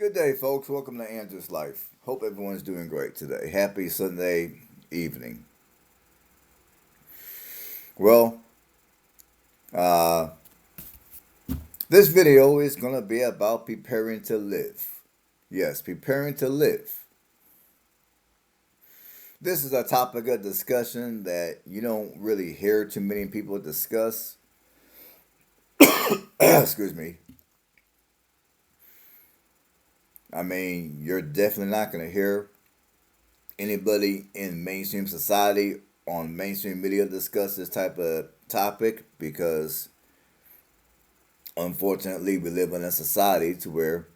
Good day, folks. Welcome to Andrew's Life. Hope everyone's doing great today. Happy Sunday evening. Well, uh, this video is going to be about preparing to live. Yes, preparing to live. This is a topic of discussion that you don't really hear too many people discuss. Excuse me. I mean, you're definitely not going to hear anybody in mainstream society on mainstream media discuss this type of topic because unfortunately we live in a society to where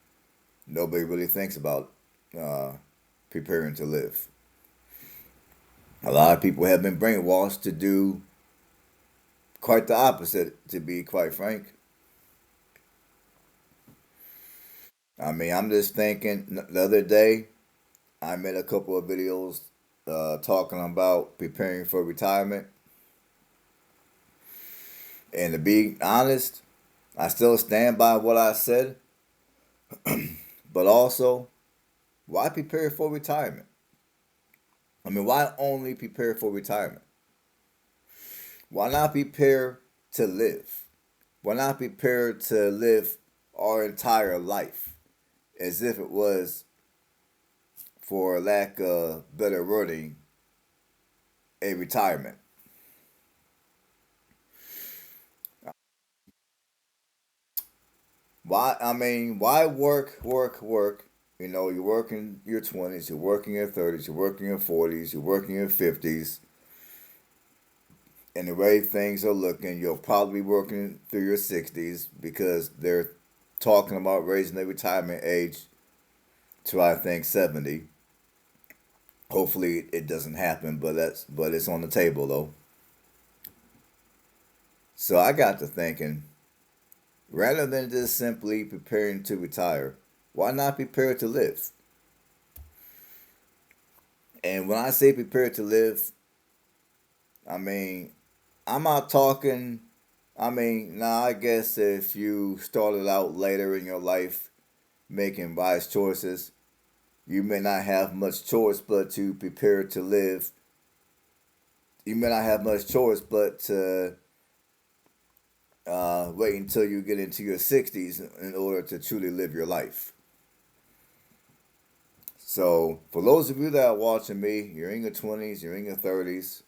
nobody really thinks about uh, preparing to live. A lot of people have been brainwashed to do quite the opposite, to be quite frank. I mean, I'm just thinking the other day, I made a couple of videos talking about preparing for retirement. And to be honest, I still stand by what I said, but also, why prepare for retirement? I mean, why only prepare for retirement? Why not prepare to live? Why not prepare to live our entire life as if it was, for lack of better wording, a retirement? Why? I mean, why work? You know, you work in your 20s, you work in your 30s, you work in your 40s, you work in your 50s, and the way things are looking, you'll probably be working through your 60s because they're talking about raising the retirement age to, I think, 70. Hopefully it doesn't happen, but it's on the table though. So I got to thinking, rather than just simply preparing to retire, why not prepare to live? And when I say prepare to live, I mean I'm not talking. I mean, now I guess if you started out later in your life making wise choices, you may not have much choice but to prepare to live. You may not have much choice but to wait until you get into your 60s in order to truly live your life. So, for those of you that are watching me, you're in your 20s, you're in your 30s,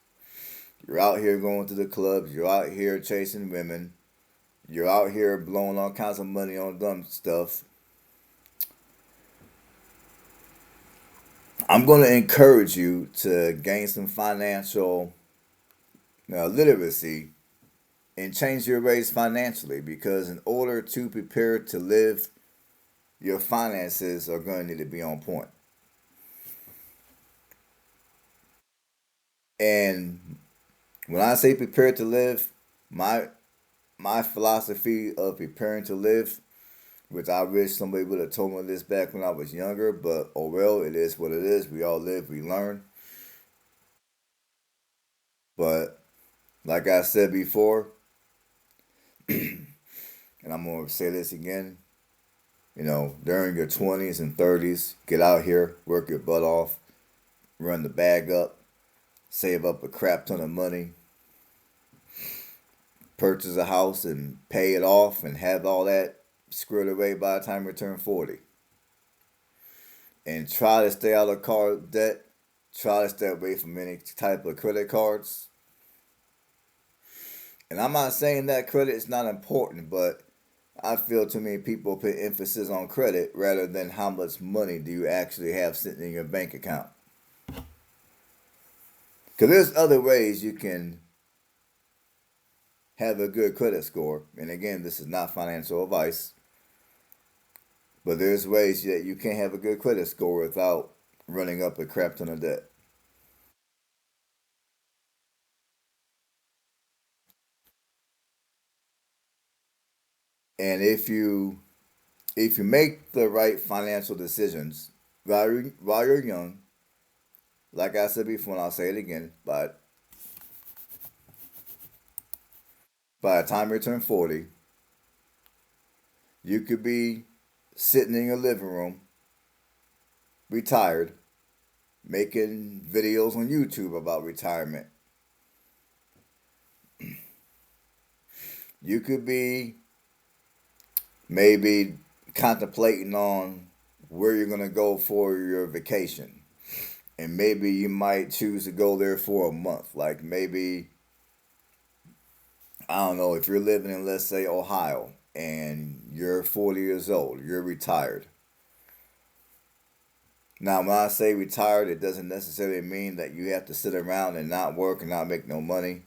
you're out here going to the clubs, you're out here chasing women, you're out here blowing all kinds of money on dumb stuff. I'm going to encourage you to gain some financial literacy and change your ways financially because in order to prepare to live, your finances are going to need to be on point. And when I say prepare to live, my my philosophy of preparing to live, which I wish somebody would have told me this back when I was younger, but oh well, it is what it is. We all live, we learn. But like I said before, and I'm gonna say this again, during your 20s and 30s, get out here, work your butt off, run the bag up, save up a crap ton of money, purchase a house and pay it off and have all that squared away by the time you turn 40. And try to stay out of car debt. Try to stay away from any type of credit cards. And I'm not saying that credit is not important, but I feel too many people put emphasis on credit rather than how much money do you actually have sitting in your bank account. Because there's other ways you can have a good credit score. And again, this is not financial advice, but there's ways that you can have a good credit score without running up a crap ton of debt. And if you make the right financial decisions while you're young, like I said before, and I'll say it again, but by the time you turn 40, you could be sitting in your living room retired, making videos on YouTube about retirement. You could be maybe contemplating on where you're going to go for your vacation. And maybe you might choose to go there for a month. Like maybe, I don't know, if you're living in, let's say, Ohio and you're 40 years old, you're retired. Now, when I say retired, it doesn't necessarily mean that you have to sit around and not work and not make no money.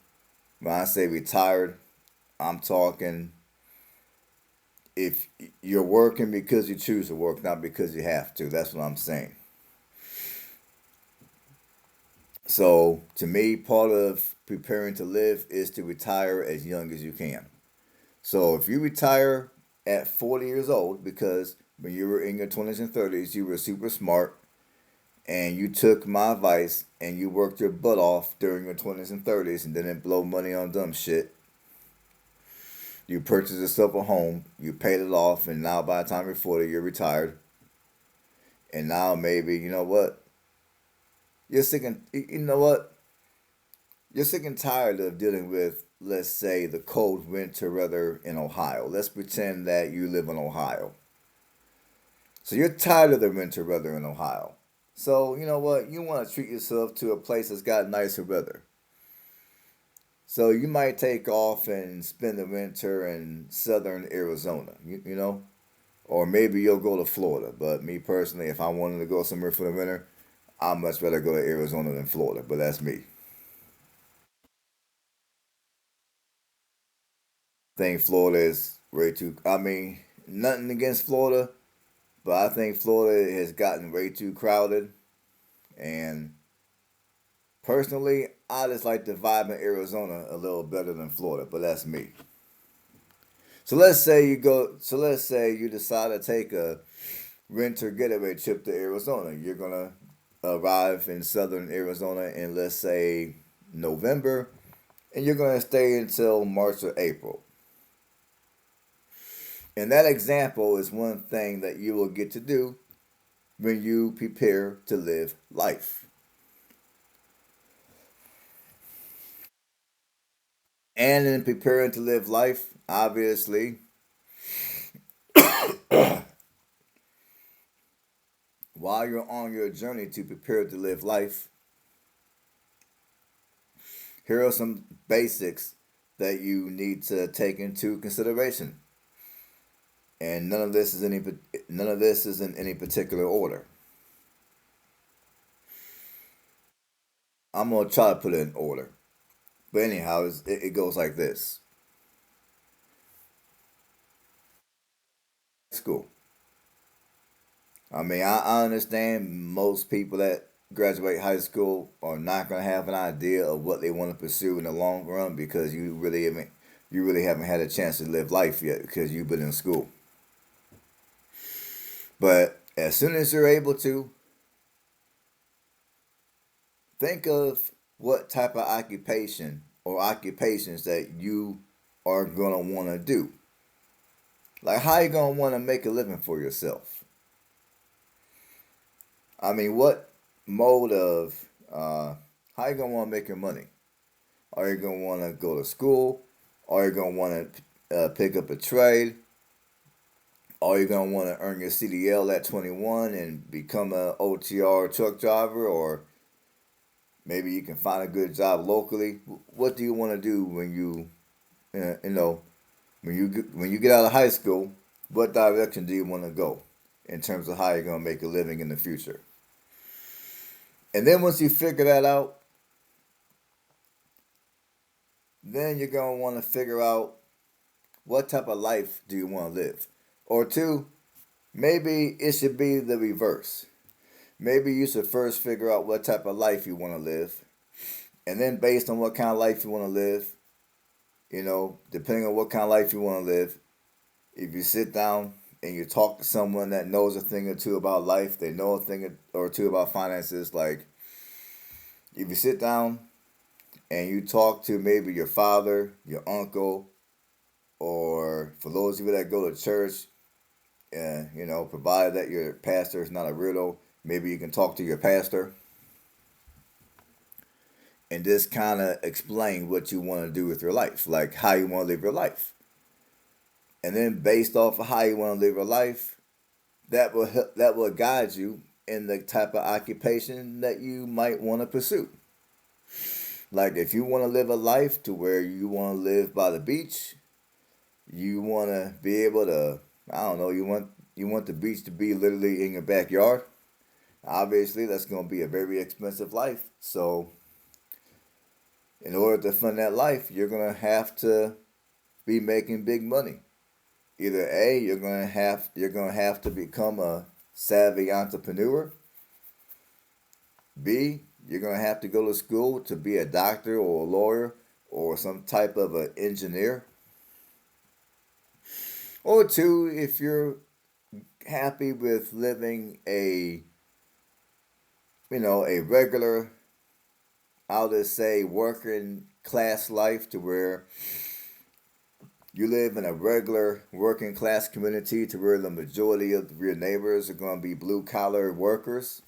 When I say retired, I'm talking if you're working because you choose to work, not because you have to. That's what I'm saying. So, to me, part of preparing to live is to retire as young as you can. So, if you retire at 40 years old, because when you were in your 20s and 30s, you were super smart and you took my advice and you worked your butt off during your 20s and 30s and didn't blow money on dumb shit. You purchased yourself a home, you paid it off, and now by the time you're 40, you're retired. And now maybe, you know what? You're sick and, you know what? You're sick and tired of dealing with, let's say, the cold winter weather in Ohio. Let's pretend that you live in Ohio. So you're tired of the winter weather in Ohio. So, you know what? You want to treat yourself to a place that's got nicer weather. So you might take off and spend the winter in southern Arizona, you know? Or maybe you'll go to Florida. But me personally, if I wanted to go somewhere for the winter, I'd much rather go to Arizona than Florida. But that's me. I think Florida is way too. I mean, nothing against Florida, but I think Florida has gotten way too crowded. And personally, I just like the vibe in Arizona a little better than Florida. But that's me. So let's say you go. So let's say you decide to take a winter getaway trip to Arizona. You're gonna arrive in southern Arizona in, let's say, November, and you're gonna stay until March or April. And that example is one thing that you will get to do when you prepare to live life. And in preparing to live life, obviously, while you're on your journey to prepare to live life, here are some basics that you need to take into consideration. And none of this is in any particular order. I'm gonna try to put it in order. But anyhow, it goes like this: school. I mean, I understand most people that graduate high school are not gonna have an idea of what they want to pursue in the long run because you really haven't had a chance to live life yet because you've been in school. But as soon as you're able to, think of what type of occupation or occupations that you are gonna want to do. Like, how you gonna want to make a living for yourself? I mean, what mode of how you gonna want to make your money? Are you gonna want to go to school? Are you gonna want to pick up a trade? Are you gonna want to earn your CDL at 21 and become a OTR truck driver, or maybe you can find a good job locally? What do you want to do when you know, when you get out of high school? What direction do you want to go in terms of how you're gonna make a living in the future? And then once you figure that out, then you're gonna want to figure out what type of life do you want to live. Or two, maybe it should be the reverse. Maybe you should first figure out what type of life you want to live, and then based on what kind of life you want to live, depending on what kind of life you want to live, if you sit down and you talk to someone that knows a thing or two about life, they know a thing or two about finances. Like, if you sit down and you talk to maybe your father, your uncle, or for those of you that go to church, provided that your pastor is not a weirdo, Maybe you can talk to your pastor and just kind of explain what you want to do with your life, like how you want to live your life. And then based off of how you want to live your life, that will guide you in the type of occupation that you might want to pursue. Like if you want to live a life to where you want to live by the beach, you want to be able to, I don't know, you want the beach to be literally in your backyard. Obviously, that's going to be a very expensive life. So, in order to fund that life, you're going to have to be making big money. Either A, you're going to have to become a savvy entrepreneur. B, you're going to have to go to school to be a doctor or a lawyer or some type of an engineer. Or two, if you're happy with living a regular, I'll just say working class life to where you live in a regular working class community to where the majority of your neighbors are going to be blue collar workers,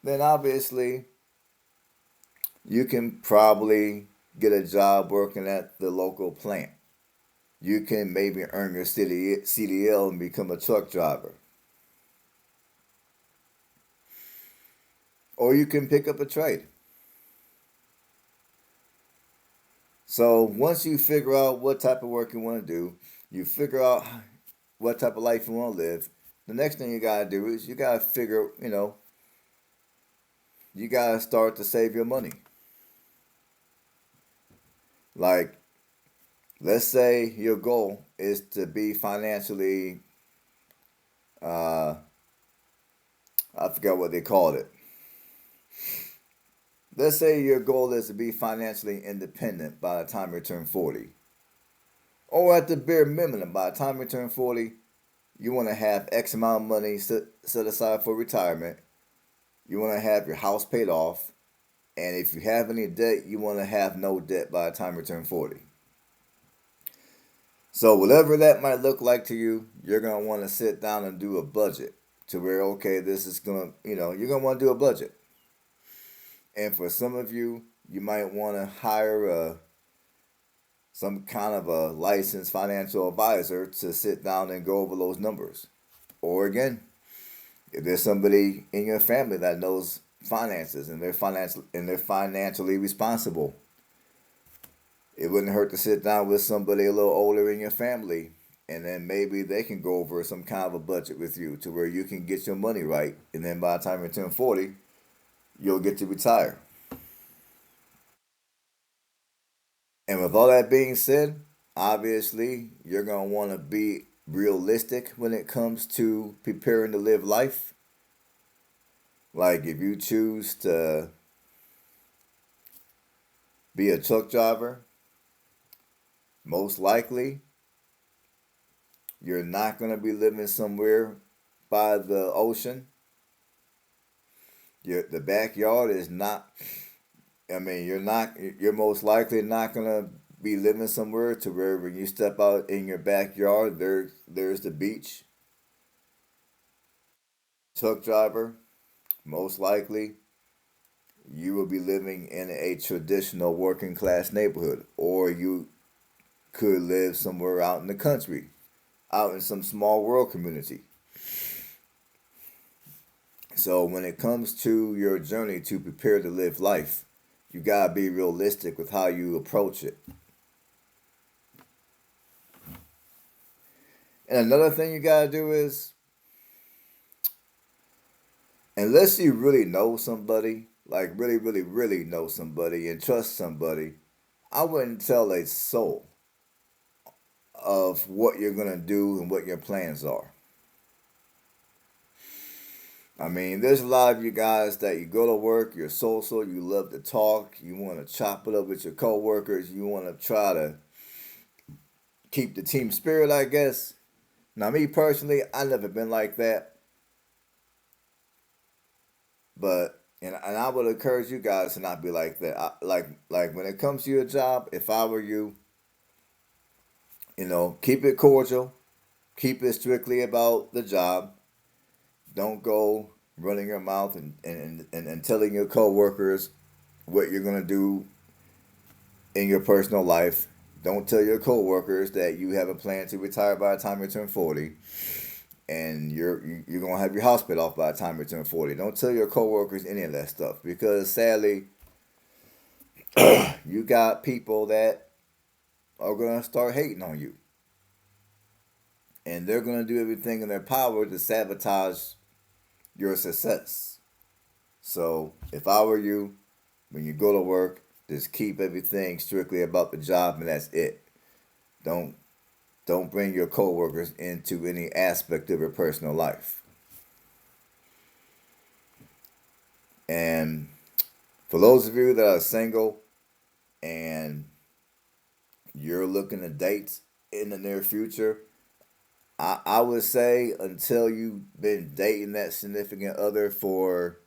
then obviously you can probably get a job working at the local plant. You can maybe earn your CDL and become a truck driver. Or you can pick up a trade. So once you figure out what type of work you want to do, you figure out what type of life you want to live, the next thing you got to do is you got to figure, you got to start to save your money. Like, let's say your goal is to be financially, I forgot what they called it. Let's say your goal is to be financially independent by the time you turn 40. Or at the bare minimum, by the time you turn 40, you want to have X amount of money set aside for retirement. You want to have your house paid off. And if you have any debt, you want to have no debt by the time you turn 40. So whatever that might look like to you, you're going to want to sit down and do a budget to where, okay, this is going to, you're going to want to do a budget. And for some of you, you might want to hire some kind of a licensed financial advisor to sit down and go over those numbers. Or again, if there's somebody in your family that knows finances and they're financially responsible, it wouldn't hurt to sit down with somebody a little older in your family, and then maybe they can go over some kind of a budget with you to where you can get your money right, and then by the time you turn 40, you'll get to retire. And with all that being said, obviously you're going to want to be realistic when it comes to preparing to live life. Like if you choose to be a truck driver, most likely you're not going to be living somewhere by the ocean. The backyard is not, you're most likely not going to be living somewhere to where when you step out in your backyard, there's the beach. Truck driver, most likely you will be living in a traditional working class neighborhood, or you could live somewhere out in the country, out in some small rural community. So when it comes to your journey to prepare to live life, you gotta be realistic with how you approach it. And another thing you gotta do is, unless you really know somebody, like really, really, really know somebody and trust somebody, I wouldn't tell a soul of what you're gonna do and what your plans are. I mean, there's a lot of you guys that you go to work, you're social, you love to talk, you want to chop it up with your coworkers, you want to try to keep the team spirit, I guess. Now, me personally, I never been like that, but and I would encourage you guys to not be like that. Like when it comes to your job, if I were you, keep it cordial, keep it strictly about the job. Don't go running your mouth and telling your coworkers what you're gonna do in your personal life. Don't tell your coworkers that you have a plan to retire by the time you turn 40, and you're gonna have your house paid off by the time you turn 40. Don't tell your coworkers any of that stuff, because sadly, you got people that are gonna start hating on you, and they're gonna do everything in their power to sabotage your success. So if I were you, when you go to work, just keep everything strictly about the job, and that's it. Don't don't bring your coworkers into any aspect of your personal life. And for those of you that are single and you're looking at dates in the near future, I would say until you've been dating that significant other for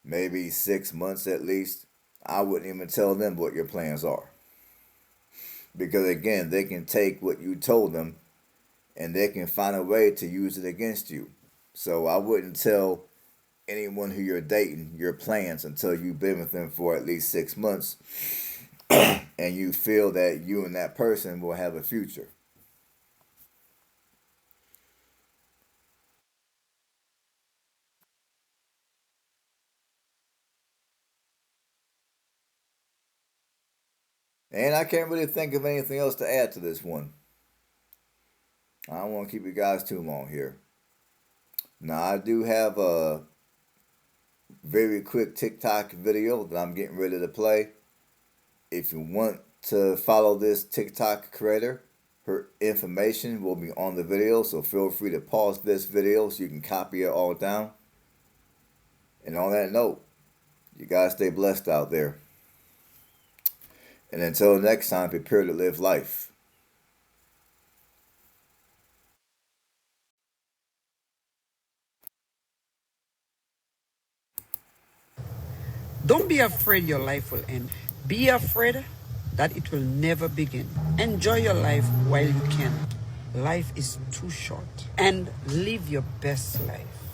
maybe 6 months at least, I wouldn't even tell them what your plans are. Because again, they can take what you told them and they can find a way to use it against you. So I wouldn't tell anyone who you're dating your plans until you've been with them for at least 6 months and you feel that you and that person will have a future. And I can't really think of anything else to add to this one. I don't want to keep you guys too long here. Now, I do have a very quick TikTok video that I'm getting ready to play. If you want to follow this TikTok creator, her information will be on the video, so feel free to pause this video so you can copy it all down. And on that note, you guys stay blessed out there. And until next time, prepare to live life. Don't be afraid your life will end. Be afraid that it will never begin. Enjoy your life while you can. Life is too short. And live your best life.